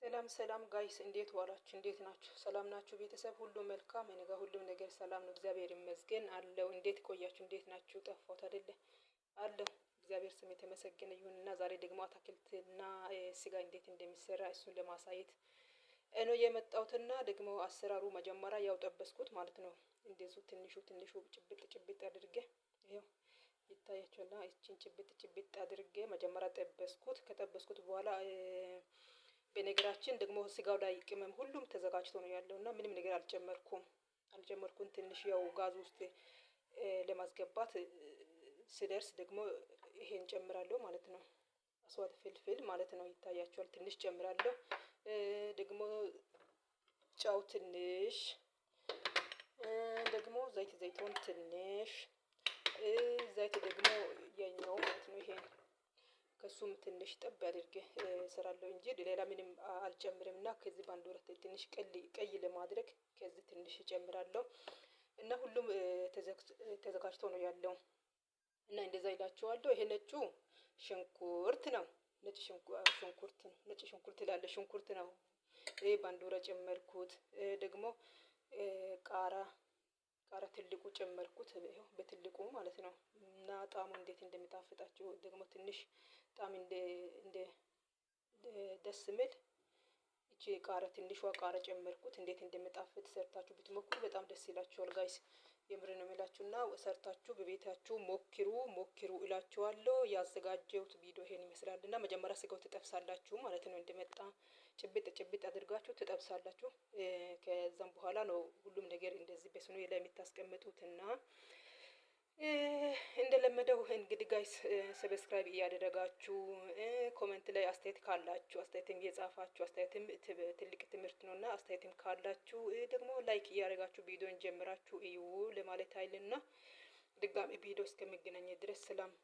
ሰላም ሰላም ጋይስ እንዴት ዋላችሁ? እንዴት ናችሁ? ሰላም ናችሁ? ቤተሰብ ሁሉ መልካም? እኔ ጋር ሁሉም ነገር ሰላም ነው፣ እግዚአብሔር ይመስገን አለው። እንዴት ቆያችሁ? እንዴት ናችሁ? ጠፋሁት አይደለ? አለው። እግዚአብሔር ስም የተመሰገነ ይሁንና ዛሬ ደግሞ አትክልትና ስጋ እንዴት እንደሚሰራ እሱን ለማሳየት እኔ የመጣሁትና ደግሞ አሰራሩ መጀመሪያ ያው ጠበስኩት ማለት ነው። እንደዚሁ ትንሹ ጭብጥ ጭብጥ አድርጌ ይኸው ይታያችኋል። እቺን ጭብጥ ጭብጥ አድርጌ መጀመሪያ ጠበስኩት። ከጠበስኩት በኋላ በነገራችን ደግሞ ስጋው ላይ ቅመም ሁሉም ተዘጋጅቶ ነው ያለው እና ምንም ነገር አልጨመርኩም። ትንሽ ያው ጋዝ ውስጥ ለማስገባት ስደርስ ደግሞ ይሄን ጨምራለሁ ማለት ነው። አስዋት ፍልፍል ማለት ነው። ይታያችኋል። ትንሽ ጨምራለሁ። ደግሞ ጫው ትንሽ፣ ደግሞ ዘይቶን ትንሽ፣ ዘይት ደግሞ የኛው ማለት ነው ይሄ ከሱም ትንሽ ጠብ አድርጌ እሰራለሁ እንጂ ሌላ ምንም አልጨምርም። እና ከዚህ ባንድ ወረት ትንሽ ቀይ ለማድረግ ከዚህ ትንሽ እጨምራለሁ እና ሁሉም ተዘጋጅቶ ነው ያለው እና እንደዛ ይላችኋለሁ። ይሄ ነጩ ሽንኩርት ነው። ነጭ ሽንኩርት ይላል፣ ሽንኩርት ነው። ይሄ ባንድ ወረት ጨመርኩት። ደግሞ ቃራ ትልቁ ጨመርኩት፣ ይሄው በትልቁ ማለት ነው። እና ጣሙ እንዴት እንደሚጣፍጣችሁ ደግሞ ትንሽ ጣም እንደ ደስ የሚል እቺ ትንሿ ቃራ ጨመርኩት። እንዴት እንደሚጣፍጥ ሰርታችሁ ብትሞክሩ በጣም ደስ ይላችኋል ጋይስ። የምር ነው የምላችሁና ሰርታችሁ በቤታችሁ ሞክሩ እላችኋለሁ። ያዘጋጀሁት ቪዲዮ ይሄን ይመስላልና መጀመሪያ ስጋው ትጠብሳላችሁ ማለት ነው። እንደመጣ ጭብጥ አድርጋችሁ ትጠብሳላችሁ። ከዛም በኋላ ነው ሁሉም ነገር እንደዚህ በስኑ ላይ የምታስቀምጡትና እንደለመደው እንግዲህ ጋይስ ሰብስክራይብ እያደረጋችሁ ኮሜንት ላይ አስተያየት ካላችሁ አስተያየትም እየጻፋችሁ አስተያየትም ትልቅ ትምህርት ነውና አስተያየትም ካላችሁ ደግሞ ላይክ እያደረጋችሁ ቪዲዮን ጀምራችሁ እዩ ለማለት አይልና ድጋሚ ቪዲዮ እስከሚገናኝ ድረስ ሰላም